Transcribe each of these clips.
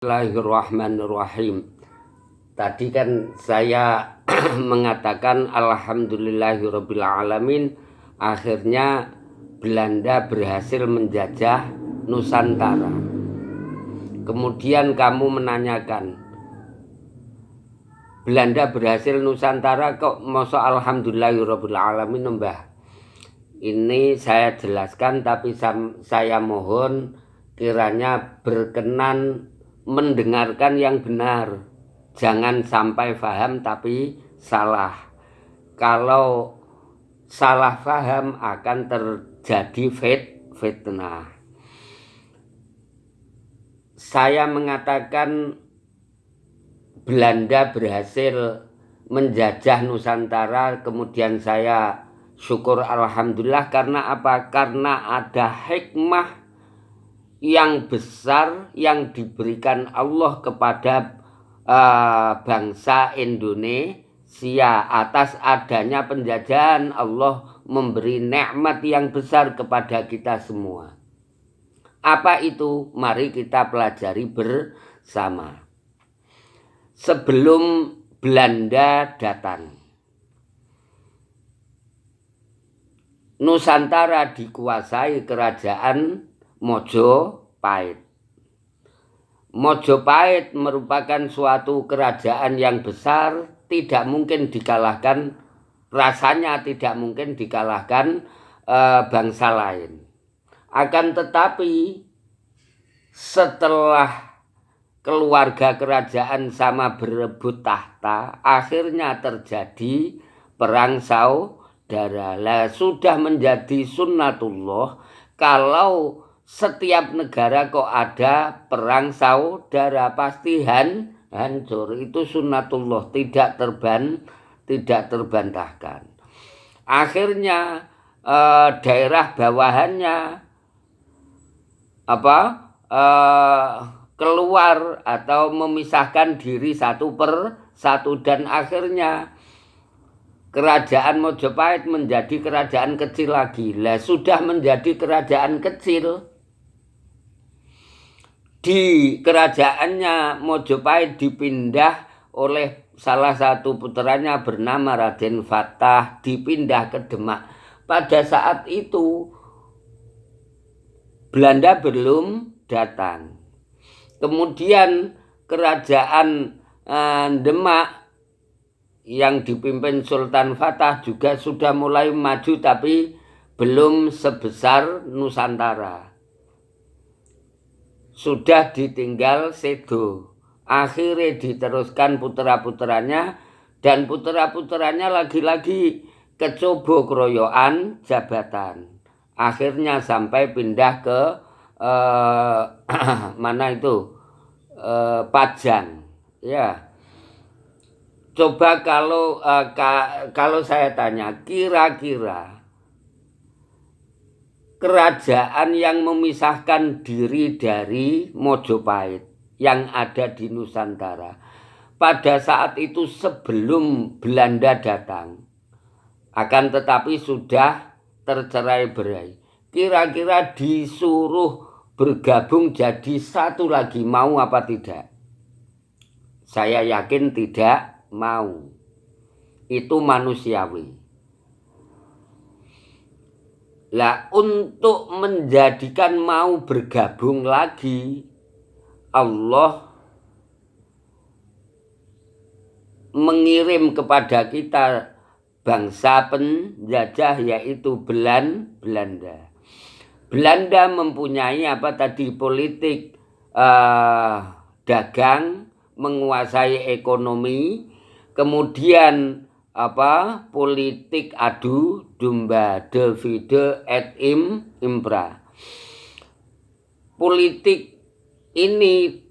Bismillahirrahmanirrahim. Tadi kan saya mengatakan alhamdulillahirabbil alamin, akhirnya Belanda berhasil menjajah Nusantara. Kemudian kamu menanyakan, Belanda berhasil Nusantara kok masa alhamdulillahirabbil alamin, Mbah? Ini saya jelaskan, tapi saya mohon kiranya berkenan mendengarkan yang benar. Jangan sampai paham tapi salah. Kalau salah paham akan terjadi fitnah. Saya mengatakan Belanda berhasil menjajah Nusantara, kemudian saya syukur alhamdulillah. Karena apa? Karena ada hikmah yang besar yang diberikan Allah kepada bangsa Indonesia atas adanya penjajahan. Allah memberi nikmat yang besar kepada kita semua. Apa itu? Mari kita pelajari bersama. Sebelum Belanda datang, Nusantara dikuasai kerajaan Mojopahit. Mojopahit merupakan suatu kerajaan yang besar, tidak mungkin dikalahkan, rasanya tidak mungkin dikalahkan bangsa lain. Akan tetapi setelah keluarga kerajaan sama berebut tahta, akhirnya terjadi perang saudara. Sudah menjadi sunnatullah kalau setiap negara kok ada perang saudara pasti hancur. Itu sunnatullah, tidak terbantahkan. Akhirnya daerah bawahannya keluar atau memisahkan diri satu per satu, dan akhirnya kerajaan Mojopahit menjadi kerajaan kecil lagi. Sudah menjadi kerajaan kecil, di kerajaannya Mojopahit dipindah oleh salah satu puteranya bernama Raden Fatah, dipindah ke Demak. Pada saat itu Belanda belum datang. Kemudian kerajaan Demak yang dipimpin Sultan Fatah juga sudah mulai maju, tapi belum sebesar Nusantara. Sudah ditinggal Sedo. Akhirnya diteruskan putera-puteranya, dan putera-puteranya lagi-lagi kecoba keroyokan jabatan. Akhirnya sampai pindah ke mana itu? Pajang. Ya. Coba kalau saya tanya, kira-kira kerajaan yang memisahkan diri dari Mojopahit yang ada di Nusantara pada saat itu sebelum Belanda datang, akan tetapi sudah tercerai-berai, kira-kira disuruh bergabung jadi satu lagi, mau apa tidak? Saya yakin tidak mau. Itu manusiawi. Untuk menjadikan mau bergabung lagi, Allah mengirim kepada kita bangsa penjajah, yaitu Belanda. Belanda mempunyai politik dagang, menguasai ekonomi, kemudian politik adu domba, divide et impera. Politik ini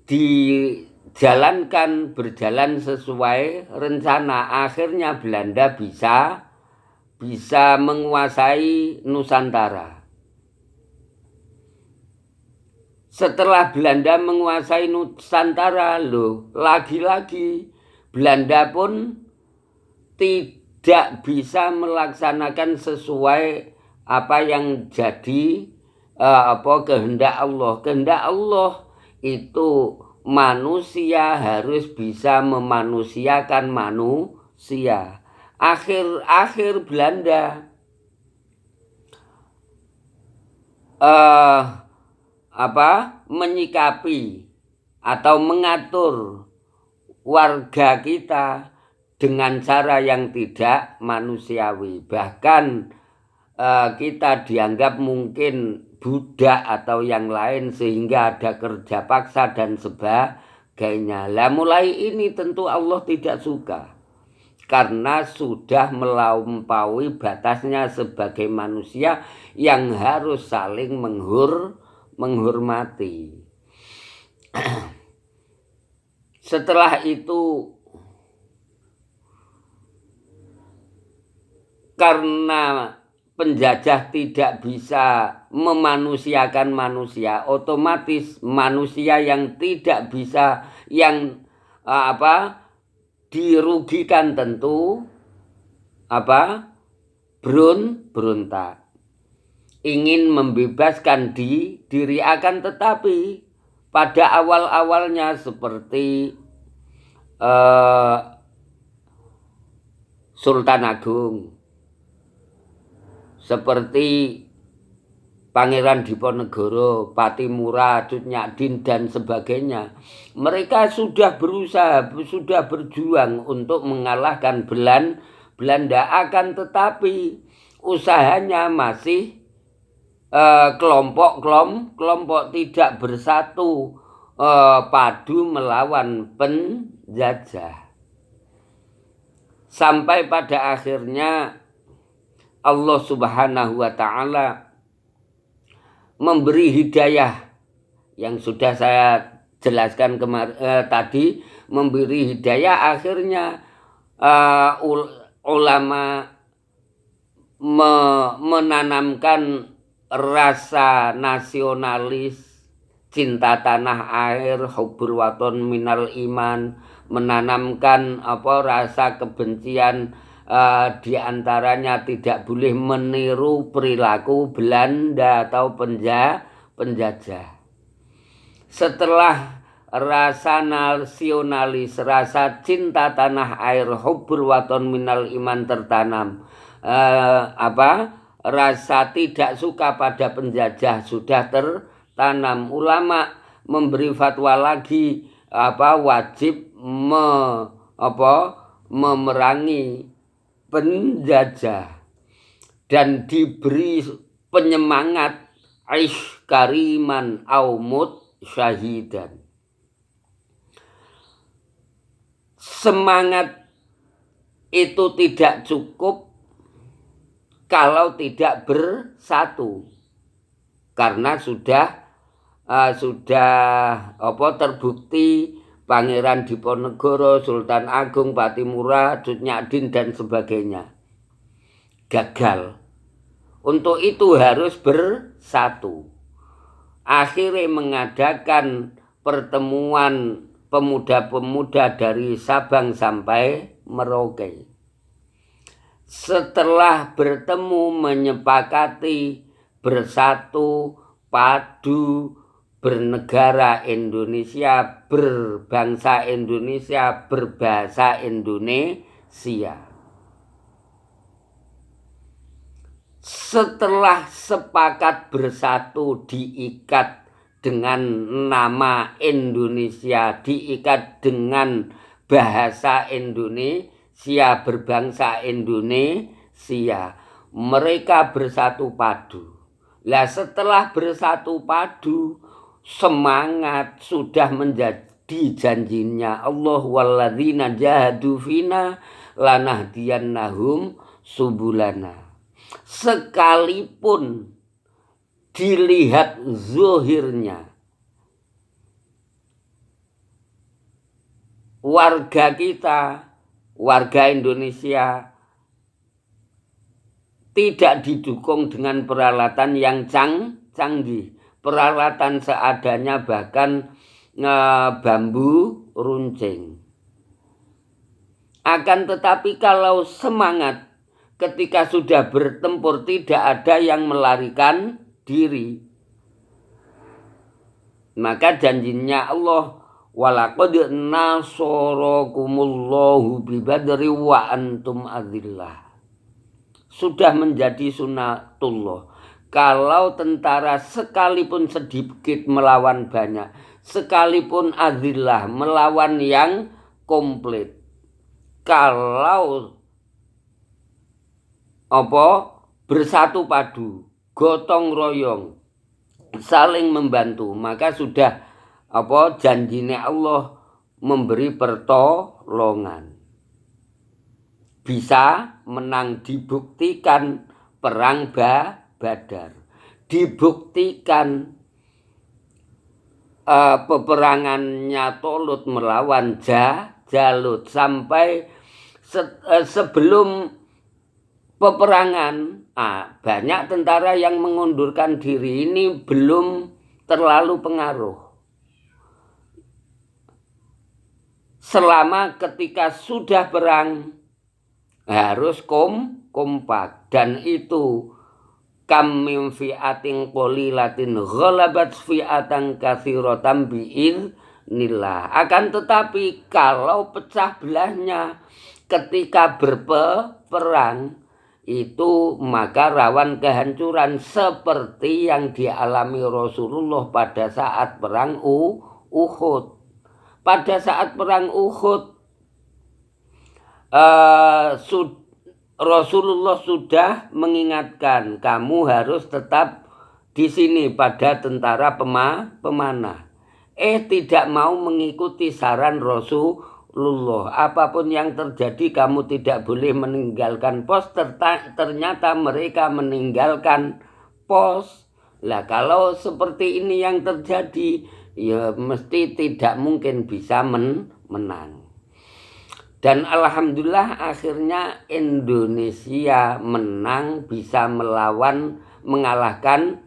berjalan sesuai rencana. Akhirnya Belanda bisa menguasai Nusantara. Setelah Belanda menguasai Nusantara, lagi-lagi Belanda pun tidak bisa melaksanakan sesuai apa yang jadi kehendak Allah. Kehendak Allah itu manusia harus bisa memanusiakan manusia. Akhir Belanda menyikapi atau mengatur warga kita dengan cara yang tidak manusiawi. Bahkan kita dianggap mungkin budak atau yang lain sehingga ada kerja paksa dan sebagainya. Lah mulai ini tentu Allah tidak suka. Karena sudah melampaui batasnya sebagai manusia yang harus saling menghormati. Setelah itu, karena penjajah tidak bisa memanusiakan manusia, otomatis manusia yang tidak bisa, yang dirugikan tentu berontak, ingin membebaskan diri, akan tetapi pada awal-awalnya seperti Sultan Agung, seperti Pangeran Diponegoro, Patimura, Cut Nyadin dan sebagainya. Mereka sudah berusaha, sudah berjuang untuk mengalahkan Belanda, akan tetapi usahanya masih kelompok tidak bersatu padu melawan penjajah. Sampai pada akhirnya Allah Subhanahu wa Ta'ala memberi hidayah yang sudah saya jelaskan tadi, memberi hidayah. Akhirnya ulama menanamkan rasa nasionalis, cinta tanah air, hubbul waton minal iman, menanamkan rasa kebencian. Di antaranya tidak boleh meniru perilaku Belanda atau penjajah. Setelah rasa nasionalis, rasa cinta tanah air, hubbul waton minal iman tertanam, rasa tidak suka pada penjajah sudah tertanam, ulama memberi fatwa lagi wajib memerangi penjajah dan diberi penyemangat aish kariman aumut syahidan. Semangat itu tidak cukup kalau tidak bersatu, karena sudah terbukti Pangeran Diponegoro, Sultan Agung, Patimura, Cut Nyadin dan sebagainya gagal. Untuk itu harus bersatu. Akhirnya mengadakan pertemuan pemuda-pemuda dari Sabang sampai Merauke. Setelah bertemu, menyepakati bersatu, padu, bernegara Indonesia, berbangsa Indonesia, berbahasa Indonesia. Setelah sepakat bersatu, diikat dengan nama Indonesia, diikat dengan bahasa Indonesia, berbangsa Indonesia, mereka bersatu padu. Lah setelah bersatu padu, semangat sudah menjadi janjinya Allah, walladzina jahadu fina lanahdiyannahum subulana. Sekalipun dilihat zahirnya warga kita, warga Indonesia tidak didukung dengan peralatan yang canggih, peralatan seadanya, bahkan bambu runcing. Akan tetapi kalau semangat ketika sudah bertempur, tidak ada yang melarikan diri. Maka janjinya Allah, walaqad nasarakumullahu bi badri wa antum adillah. Sudah menjadi sunatullah. Kalau tentara sekalipun sedikit melawan banyak, sekalipun adillah melawan yang komplit. Kalau bersatu padu, gotong royong, saling membantu, maka sudah janjine Allah memberi pertolongan. Bisa menang, dibuktikan perang Badar, dibuktikan peperangannya Tolut melawan Jalut sampai sebelum peperangan banyak tentara yang mengundurkan diri. Ini belum terlalu pengaruh. Selama ketika sudah perang harus kompak, dan itu kam min fi'atin qalilatin ghalabat fi'atan katsiratan bi'iznillah. Akan tetapi kalau pecah belahnya ketika berperang itu, maka rawan kehancuran seperti yang dialami Rasulullah pada saat perang Uhud. Pada saat perang Uhud Rasulullah sudah mengingatkan, kamu harus tetap di sini pada tentara pemanah. Tidak mau mengikuti saran Rasulullah. Apapun yang terjadi, kamu tidak boleh meninggalkan pos. Ternyata mereka meninggalkan pos. Lah kalau seperti ini yang terjadi, ya mesti tidak mungkin bisa menang. Dan alhamdulillah akhirnya Indonesia menang, bisa mengalahkan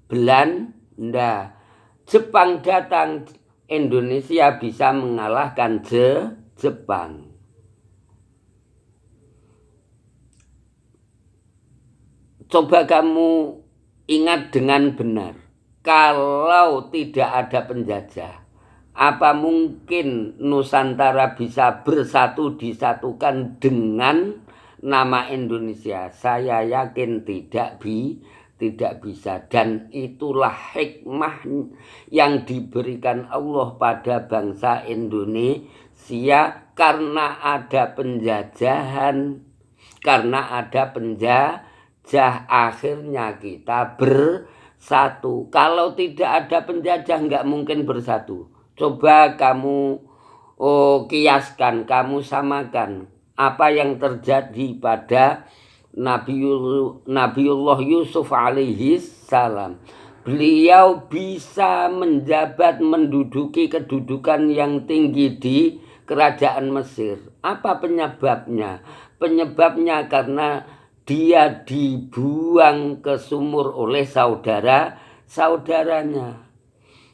Belanda. Jepang datang, Indonesia bisa mengalahkan Jepang. Coba kamu ingat dengan benar, kalau tidak ada penjajah, apa mungkin Nusantara bisa bersatu disatukan dengan nama Indonesia? Saya yakin tidak bisa. Dan itulah hikmah yang diberikan Allah pada bangsa Indonesia. Karena ada penjajahan, karena ada penjajah, akhirnya kita bersatu. Kalau tidak ada penjajah nggak mungkin bersatu. Coba kamu kiaskan, kamu samakan apa yang terjadi pada Nabiullah Yusuf alaihi salam. Beliau bisa menjabat, menduduki kedudukan yang tinggi di kerajaan Mesir. Apa penyebabnya? Penyebabnya karena dia dibuang ke sumur oleh saudaranya.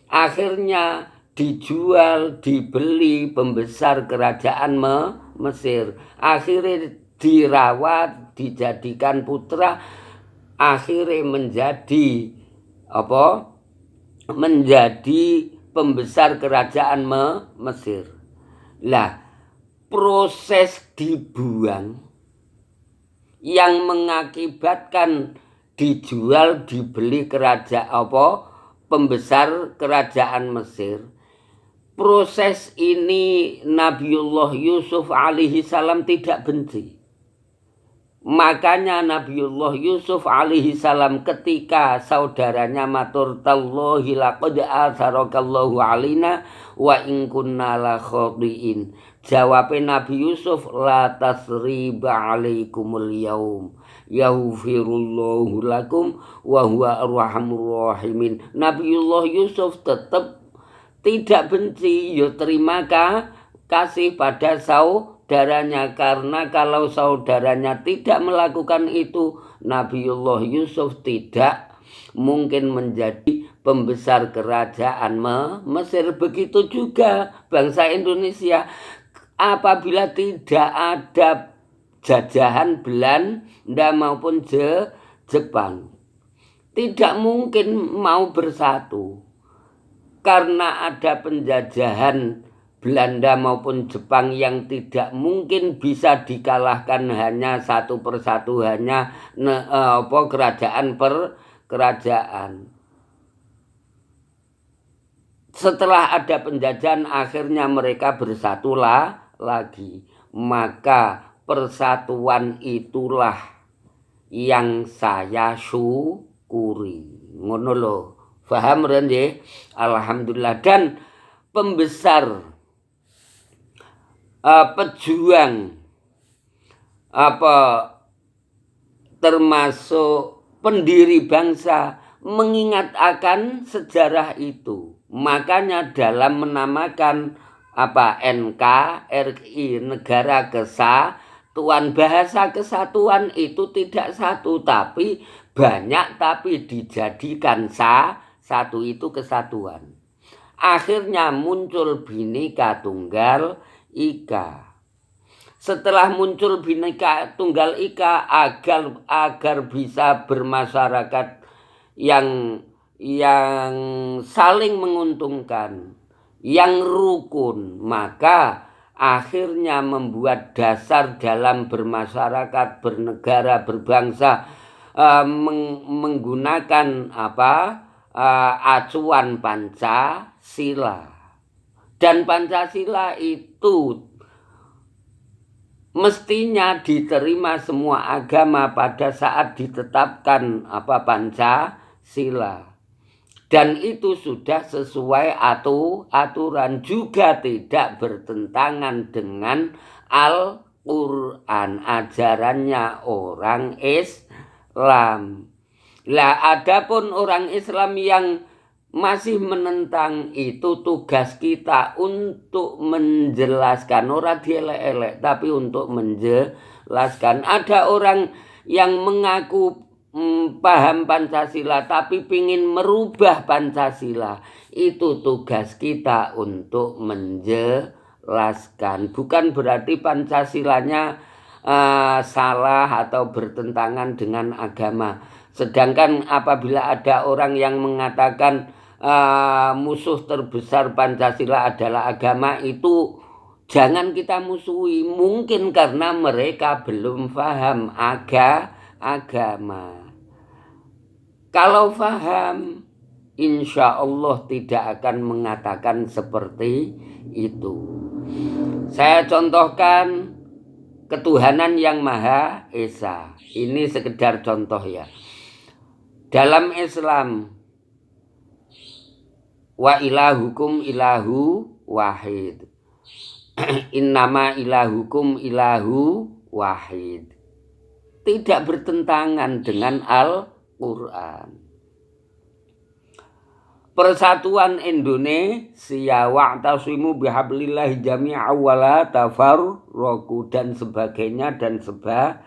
Akhirnya dijual, dibeli pembesar kerajaan Mesir. Akhirnya dirawat, dijadikan putra, akhirnya menjadi pembesar kerajaan Mesir. Lah, proses dibuang yang mengakibatkan dijual, dibeli pembesar kerajaan Mesir. Proses ini Nabiullah Yusuf alaihi salam tidak benci. Makanya Nabiullah Yusuf alaihi salam ketika saudaranya matur tallahi laqad atharakallahu alaina wa in kunna la khadiin. Jawabnya Nabi Yusuf, la tasriba alaikumul yaum yaghfirullahu lakum wa huwa arhamur rahimin. Nabiullah Yusuf tetap tidak benci, terima kasih pada saudaranya, karena kalau saudaranya tidak melakukan itu, Nabiullah Yusuf tidak mungkin menjadi pembesar kerajaan Mesir. Begitu juga bangsa Indonesia, apabila tidak ada jajahan Belanda maupun Jepang, tidak mungkin mau bersatu. karena ada penjajahan Belanda maupun Jepang yang tidak mungkin bisa dikalahkan hanya satu persatu, hanya kerajaan per kerajaan. Setelah ada penjajahan akhirnya mereka bersatulah lagi. Maka persatuan itulah yang saya syukuri. Ngono lho. Paham ren nggih? Alhamdulillah. Dan pembesar pejuang termasuk pendiri bangsa mengingat akan sejarah itu. Makanya dalam menamakan NKRI, Negara Kesatuan, bahasa kesatuan itu tidak satu tapi banyak, tapi dijadikan satu itu kesatuan. Akhirnya muncul Bhinneka Tunggal Ika. Setelah muncul Bhinneka Tunggal Ika agar bisa bermasyarakat yang saling menguntungkan, yang rukun, maka akhirnya membuat dasar dalam bermasyarakat, bernegara, berbangsa menggunakan acuan Pancasila. Dan Pancasila itu mestinya diterima semua agama pada saat ditetapkan Pancasila. Dan itu sudah sesuai aturan, juga tidak bertentangan dengan Al-Quran, ajarannya orang Islam. Lah adapun orang Islam yang masih menentang, itu tugas kita untuk menjelaskan, ora dielek-elek tapi untuk menjelaskan. Ada orang yang mengaku paham Pancasila tapi pingin merubah Pancasila, itu tugas kita untuk menjelaskan. Bukan berarti Pancasilanya salah atau bertentangan dengan agama. Sedangkan apabila ada orang yang mengatakan musuh terbesar Pancasila adalah agama, itu jangan kita musuhi. Mungkin karena mereka belum paham agama. Kalau paham, insya Allah tidak akan mengatakan seperti itu. Saya contohkan ketuhanan yang Maha Esa. Ini sekedar contoh ya. Dalam Islam, wa ilahukum ilahu wahid. Innama ilahukum ilahu wahid. Tidak bertentangan dengan Al-Quran. Persatuan Indonesia, wa'tasimu bihablillahi jami'a wa la tafarraqu, dan sebagainya dan sebagainya.